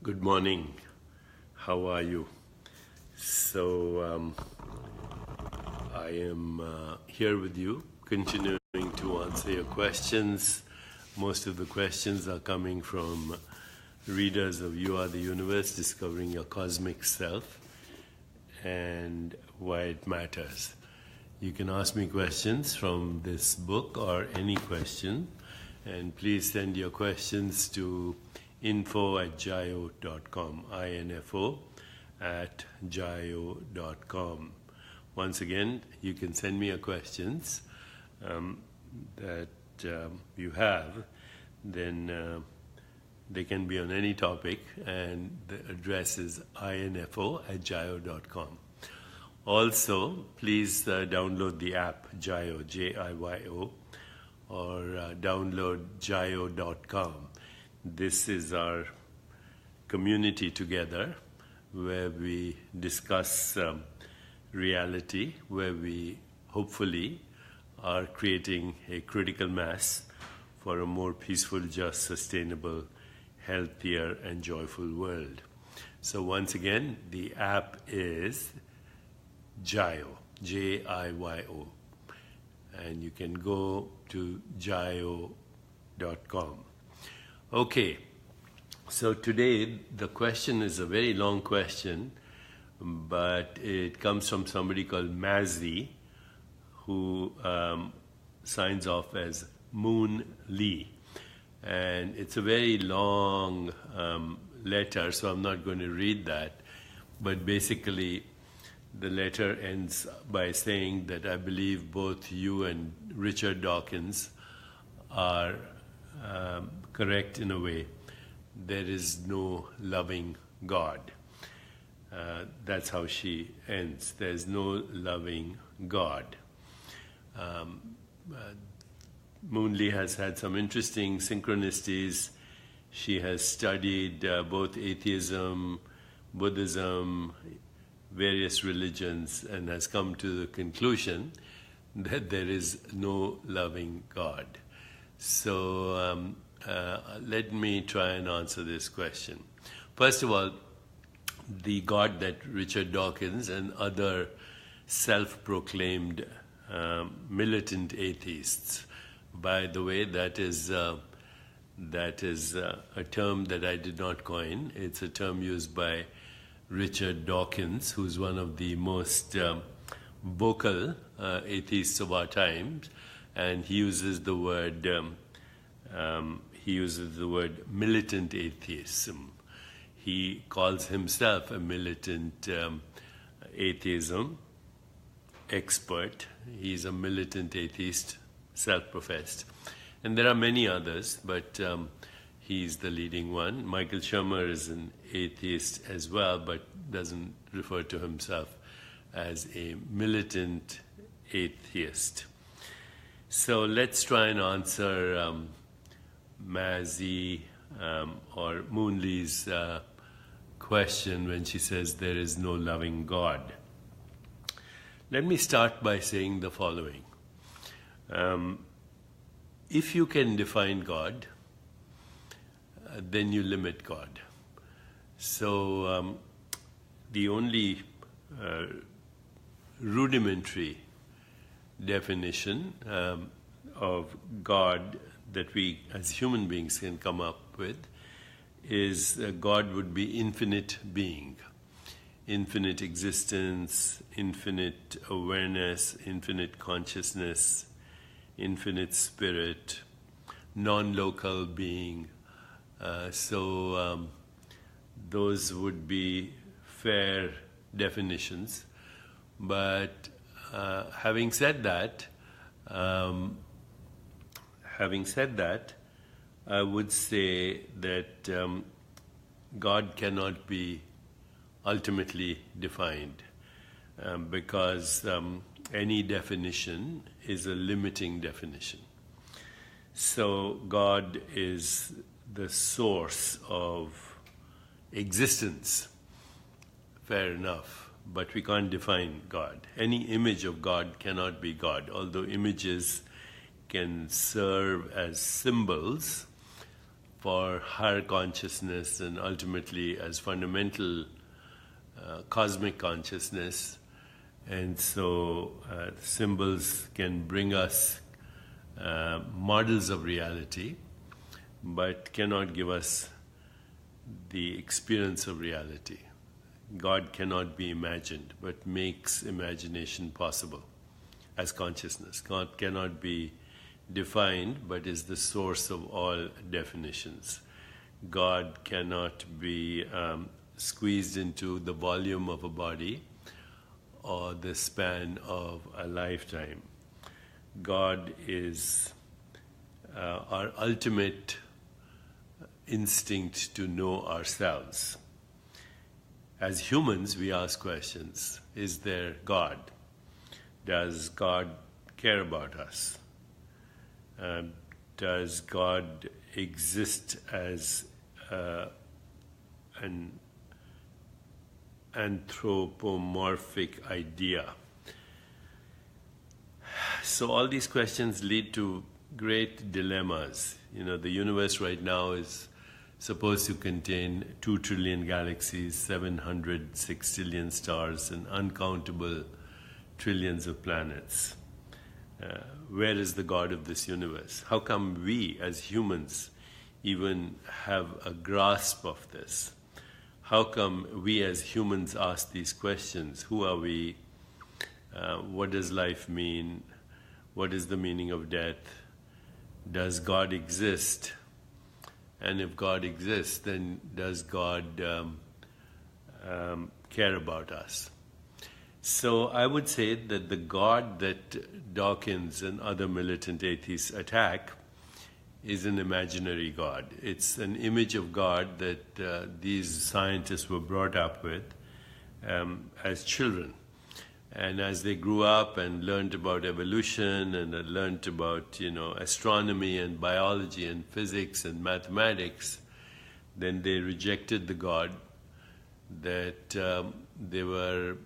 Good morning. How are you? So, I am here with you, continuing to answer your questions. Most of the questions are coming from readers of You Are the Universe, Discovering Your Cosmic Self and Why It Matters. You can ask me questions from this book or any question, and please send your questions to info@jayo.com, info@jayo.com. Once again, you can send me your questions that you have, then they can be on any topic, and the address is info@jayo.com. Also, please download the app Jayo, J-I-Y-O, or download jayo.com. This is our community together where we discuss reality, where we hopefully are creating a critical mass for a more peaceful, just, sustainable, healthier, and joyful world. So once again, the app is Jayo, J-I-Y-O, and you can go to jayo.com. Okay, so today the question is a very long question, but it comes from somebody called Mazzy, who signs off as Moon Lee. And it's a very long letter, so I'm not going to read that. But basically, the letter ends by saying that I believe both you and Richard Dawkins are correct in a way. There is no loving God. That's how she ends. There's no loving God. Moonli has had some interesting synchronicities. She has studied both atheism, Buddhism, various religions, and has come to the conclusion that there is no loving God. So let me try and answer this question. First of all, the God that Richard Dawkins and other self-proclaimed militant atheists, by the way, that is a term that I did not coin. It's a term used by Richard Dawkins, who's one of the most vocal atheists of our times, and he uses the word militant atheism. He calls himself a militant atheism expert. He's a militant atheist, self-professed. And there are many others, but he's the leading one. Michael Shermer is an atheist as well, but doesn't refer to himself as a militant atheist. So let's try and answer Mazzy or Moonli's question when she says there is no loving God. Let me start by saying the following. If you can define God, then you limit God. So the only rudimentary definition of God that we as human beings can come up with is God would be infinite being, infinite existence, infinite awareness, infinite consciousness, infinite spirit, non-local being. So those would be fair definitions. But having said that, I would say that God cannot be ultimately defined because any definition is a limiting definition. So God is the source of existence. Fair enough, but we can't define God. Any image of God cannot be God, although images can serve as symbols for higher consciousness and ultimately as fundamental cosmic consciousness. And so symbols can bring us models of reality, but cannot give us the experience of reality. God cannot be imagined, but makes imagination possible as consciousness. God cannot be defined, but is the source of all definitions. God cannot be squeezed into the volume of a body or the span of a lifetime. God is our ultimate instinct to know ourselves. As humans, we ask questions. Is there God? Does God care about us? Does God exist as an anthropomorphic idea? So all these questions lead to great dilemmas. You know, the universe right now is supposed to contain 2 trillion galaxies, 700 sextillion stars, and uncountable trillions of planets. Where is the God of this universe? How come we as humans even have a grasp of this? How come we as humans ask these questions? Who are we? What does life mean? What is the meaning of death? Does God exist? And if God exists, then does God care about us? So I would say that the God that Dawkins and other militant atheists attack is an imaginary God. It's an image of God that these scientists were brought up with as children. And as they grew up and learned about evolution and learned about, astronomy and biology and physics and mathematics, then they rejected the God that they were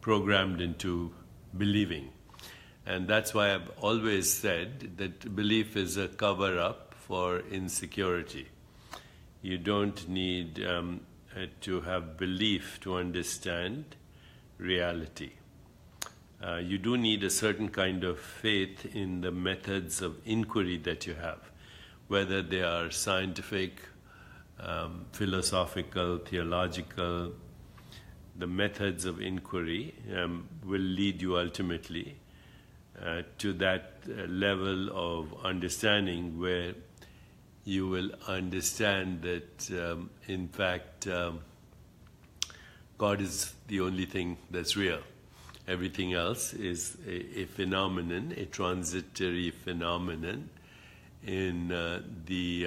programmed into believing. And that's why I've always said that belief is a cover-up for insecurity. You don't need to have belief to understand reality. You do need a certain kind of faith in the methods of inquiry that you have, whether they are scientific, philosophical, theological. The methods of inquiry will lead you ultimately to that level of understanding where you will understand that, in fact, God is the only thing that's real. Everything else is a phenomenon, a transitory phenomenon in the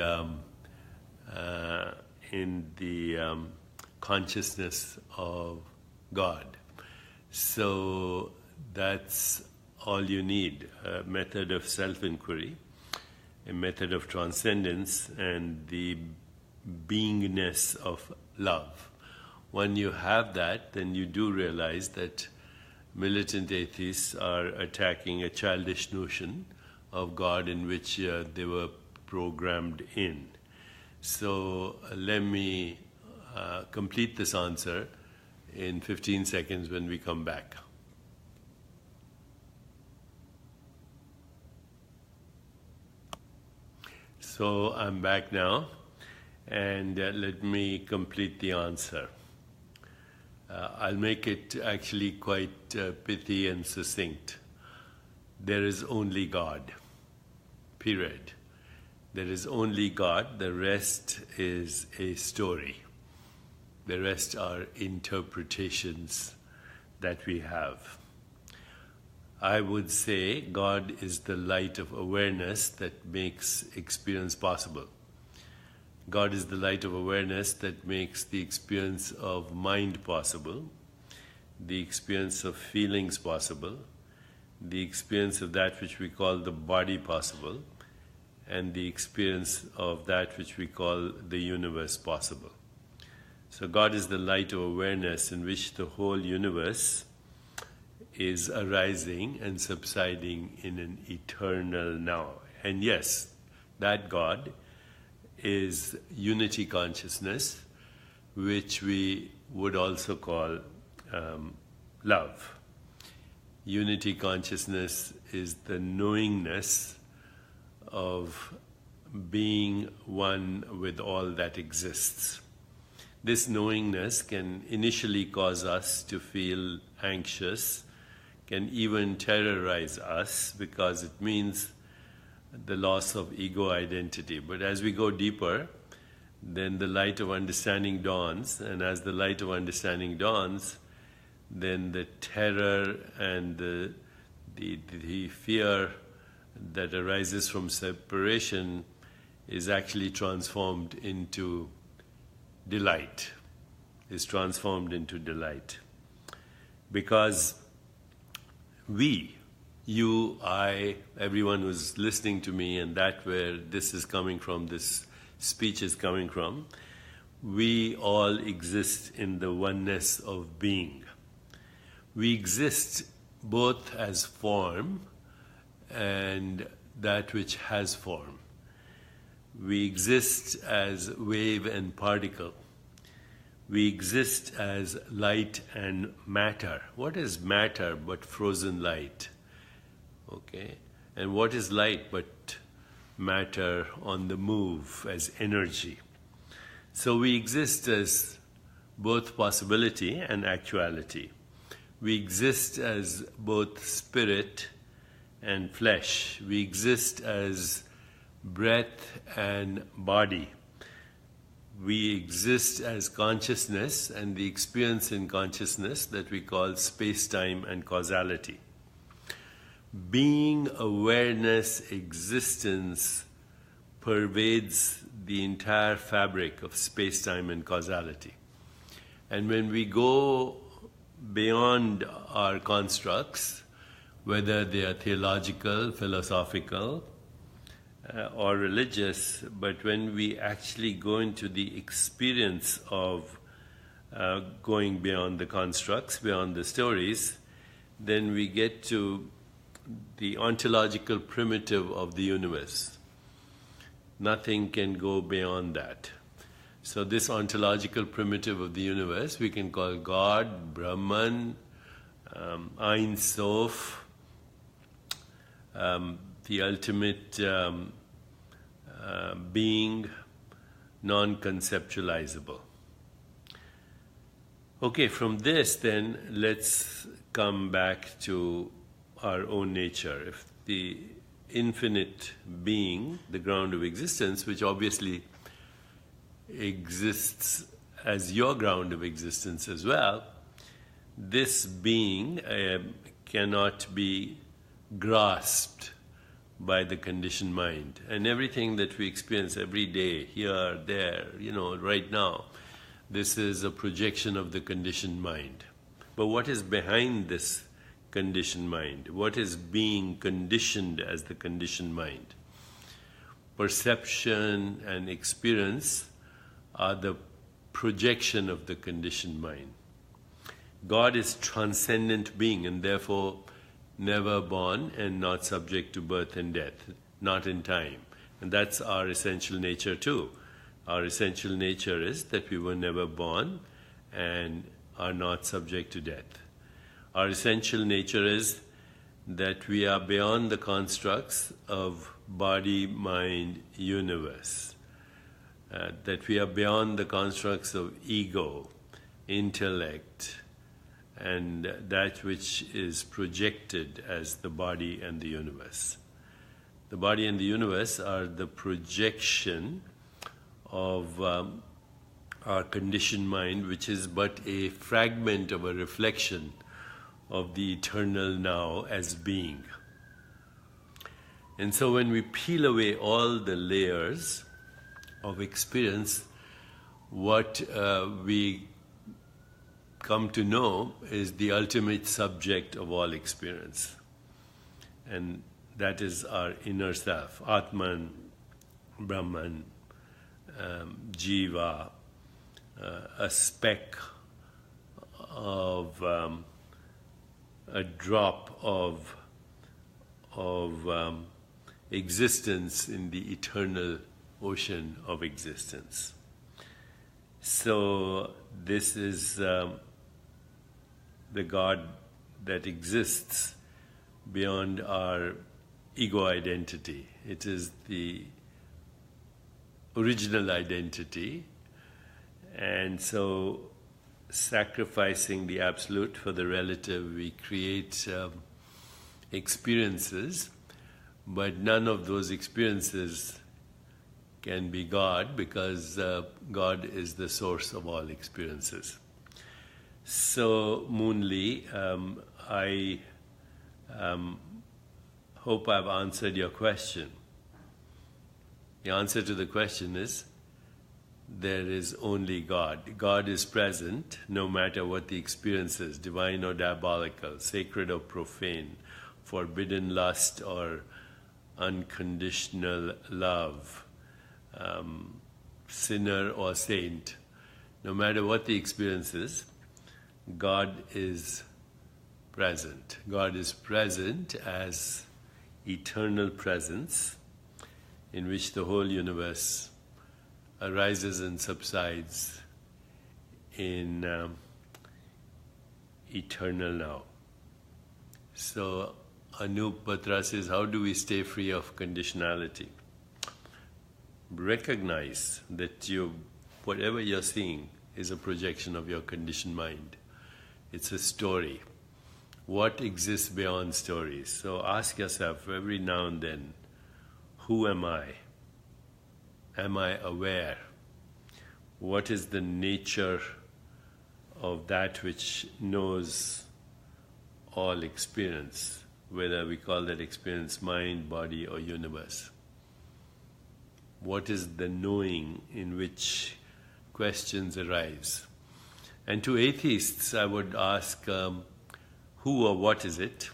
consciousness of God. So that's all you need, a method of self-inquiry, a method of transcendence, and the beingness of love. When you have that, then you do realize that militant atheists are attacking a childish notion of God in which they were programmed in. So let me complete this answer in 15 seconds when we come back. So I'm back now, and let me complete the answer. I'll make it actually quite pithy and succinct. There is only God, period. There is only God. The rest is a story. The rest are interpretations that we have. I would say God is the light of awareness that makes experience possible. God is the light of awareness that makes the experience of mind possible, the experience of feelings possible, the experience of that which we call the body possible, and the experience of that which we call the universe possible. So God is the light of awareness in which the whole universe is arising and subsiding in an eternal now. And yes, that God is unity consciousness, which we would also call love. Unity consciousness is the knowingness of being one with all that exists. This knowingness can initially cause us to feel anxious, can even terrorize us because it means the loss of ego identity. But as we go deeper, then the light of understanding dawns, and as the light of understanding dawns, then the terror and the fear that arises from separation is actually transformed into delight, Because we, you, I, everyone who's listening to me, and that where this is coming from, this speech is coming from, we all exist in the oneness of being. We exist both as form and that which has form. We exist as wave and particle. We exist as light and matter. What is matter but frozen light? Okay? And what is light but matter on the move, as energy? So we exist as both possibility and actuality. We exist as both spirit and flesh. We exist as breath and body. We exist as consciousness and the experience in consciousness that we call space-time and causality. Being, awareness, existence pervades the entire fabric of space-time and causality. And when we go beyond our constructs, whether they are theological, philosophical, or religious, but when we actually go into the experience of going beyond the constructs, beyond the stories, then we get to the ontological primitive of the universe. Nothing can go beyond that. So this ontological primitive of the universe we can call God, Brahman, Ein Sof, the ultimate being, non-conceptualizable. Okay, from this then let's come back to our own nature. If the infinite being, the ground of existence, which obviously exists as your ground of existence as well, this being cannot be grasped by the conditioned mind. And everything that we experience every day, here, there, right now, this is a projection of the conditioned mind. But what is behind this conditioned mind? What is being conditioned as the conditioned mind? Perception and experience are the projection of the conditioned mind. God is transcendent being and therefore never born and not subject to birth and death, not in time. And that's our essential nature too. Our essential nature is that we were never born and are not subject to death. Our essential nature is that we are beyond the constructs of body, mind, universe. That we are beyond the constructs of ego, intellect, and that which is projected as the body and the universe. The body and the universe are the projection of our conditioned mind, which is but a fragment of a reflection of the eternal now as being. And so when we peel away all the layers of experience, what we come to know is the ultimate subject of all experience. And that is our inner self, Atman, Brahman, Jiva, a speck of a drop of existence in the eternal ocean of existence. So this is the God that exists beyond our ego identity. It is the original identity, and so sacrificing the absolute for the relative, we create experiences, but none of those experiences can be God, because God is the source of all experiences. So, Moonli, I hope I've answered your question. The answer to the question is, there is only God. God is present no matter what the experience is, divine or diabolical, sacred or profane, forbidden lust or unconditional love, sinner or saint. No matter what the experience is, God is present. God is present as eternal presence in which the whole universe arises and subsides in eternal now. So Anup Batra says, how do we stay free of conditionality? Recognize that whatever you're seeing is a projection of your conditioned mind. It's a story. What exists beyond stories? So ask yourself every now and then, who am I? Am I aware? What is the nature of that which knows all experience, whether we call that experience mind, body, or universe? What is the knowing in which questions arise? And to atheists, I would ask, who or what is it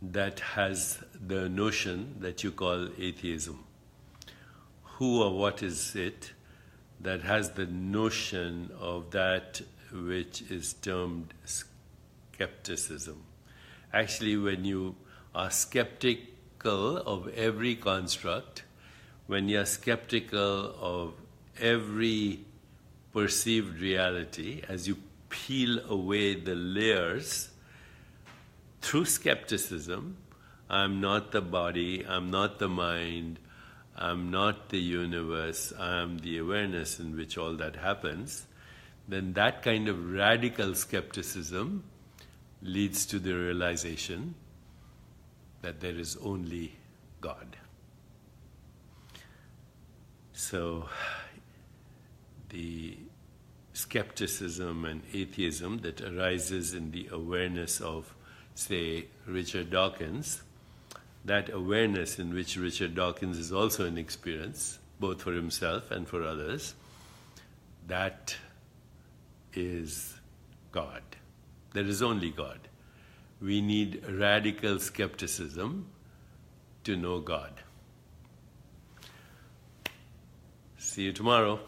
that has the notion that you call atheism? Who or what is it that has the notion of that which is termed skepticism? Actually, when you are skeptical of every construct, when you are skeptical of every perceived reality, as you peel away the layers, through skepticism, I'm not the body, I'm not the mind, I'm not the universe, I'm the awareness in which all that happens, then that kind of radical skepticism leads to the realization that there is only God. So the skepticism and atheism that arises in the awareness of, say, Richard Dawkins, that awareness in which Richard Dawkins is also an experience, both for himself and for others, that is God. There is only God. We need radical skepticism to know God. See you tomorrow.